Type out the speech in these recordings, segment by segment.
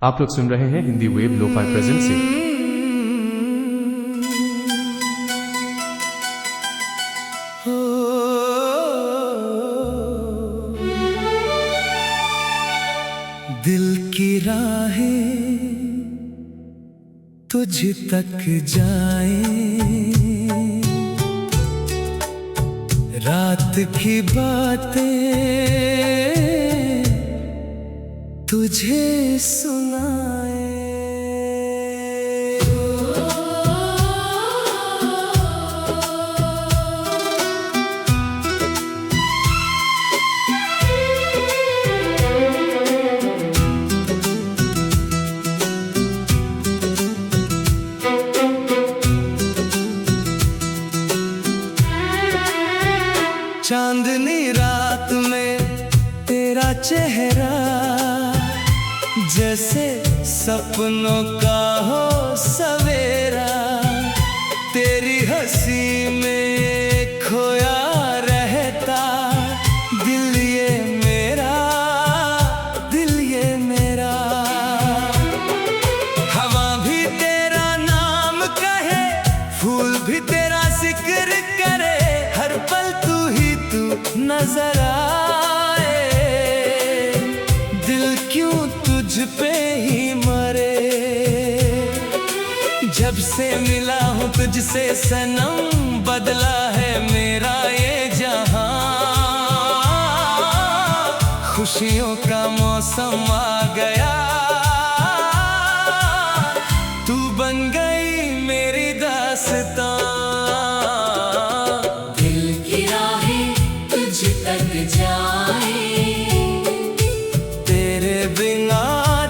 आप लोग सुन रहे हैं हिंदी वेव लोफाई प्रेजेंट से। दिल की राहें तुझ तक जाए, रात की बातें तुझे सुनाए। चांदनी रात में तेरा चेहरा जैसे सपनों का हो सवेरा, तेरी हंसी में खोया रहता दिल ये मेरा, दिल ये मेरा। हवा भी तेरा नाम कहे, फूल भी तेरा जिक्र करे, हर पल तू ही तू नजर आए। दिल क्यों तुझ पे ही मरे, जब से मिला हूँ तुझसे सनम, बदला है मेरा ये जहां। खुशियों का मौसम आ गया, तू बन गई मेरी दास्तां। जाए तेरे बिना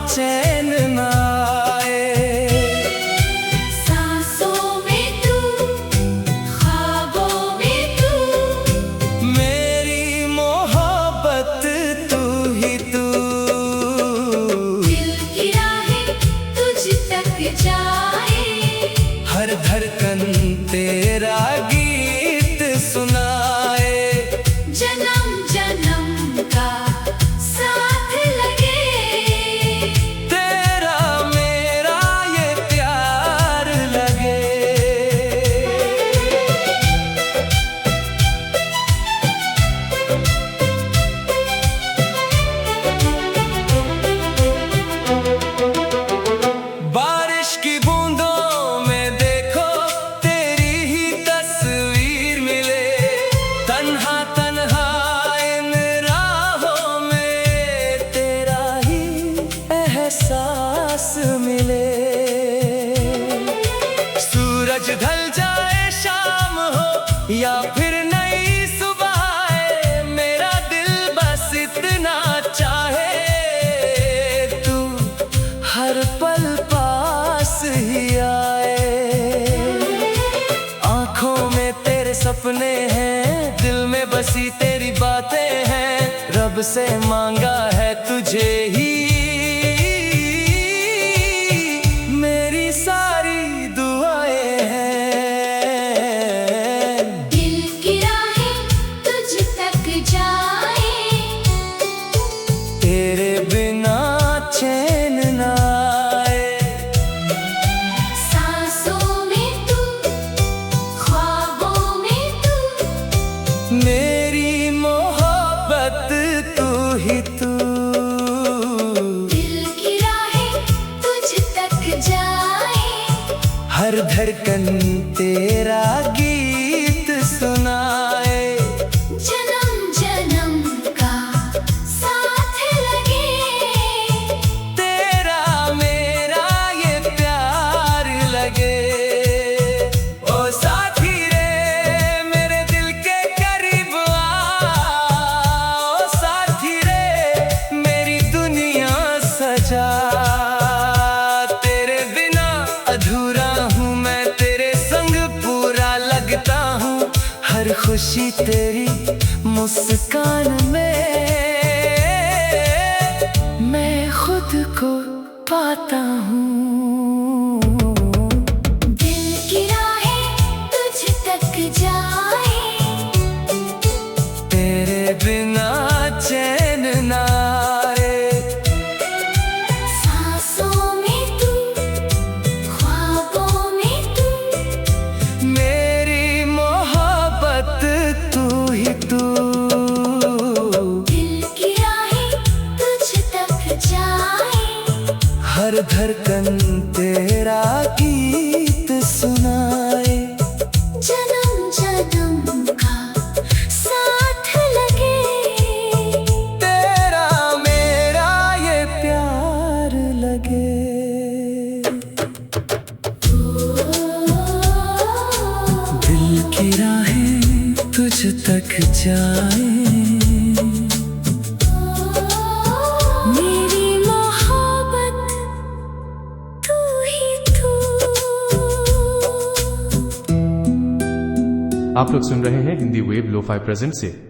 चैन न आए। सांसों में तू, ख्वाबों में तू, मेरी मोहब्बत तू ही तू। दिल की राहें तुझ तक जाए, हर धड़कन तेरा गीत सुनाए। जन्म जन्म का साथ लगे, तेरा मेरा ये प्यार लगे। बारिश की बूंदों में देखो तेरी ही तस्वीर मिले, तन्हा तन्हा इन राहों में तेरा ही एहसास मिले। सूरज ढल जाए शाम हो या फिर नई सुबह आए, मेरा दिल बस इतना चाहे तू हर पल पास ही आए। आँखों में तेरे सपने हैं, दिल में बसी तेरी बातें हैं, रब से मांगा है तुझे ही मेरी सारी दुआएं हैं। दिल की राहें तुझ तक जाए, तेरे बिना चैन न आए। सांसों में तू, ख्वाबों में तू, मेरी मोहब्बत तू ही तू। दिल की राहें तुझ तक जाए, हर धड़कन तेरा गीत सुनाए। जन्म जन्म का साथ लगे, तेरा मेरा ये प्यार लगे। ओ साथी रे मेरे दिल के करीब आ, ओ साथी रे मेरी दुनिया सजा। तेरे बिना अधूरा हूँ मैं, तेरे संग पूरा लगता हूँ, हर खुशी तेरी मुस्कान में मैं खुद को पाता हूँ। दिल की राहें तुझ तक जाए, तेरे बिना चैन न आए। सांसों धड़कन तेरा गीत सुनाए। जन्म जन्म का साथ लगे, तेरा मेरा ये प्यार लगे। दिल की राहें तुझ तक जाए, मेरी मोहब्बत तू ही तू। आप लोग सुन रहे हैं हिंदी वेव लो 5 प्रेजेंट से।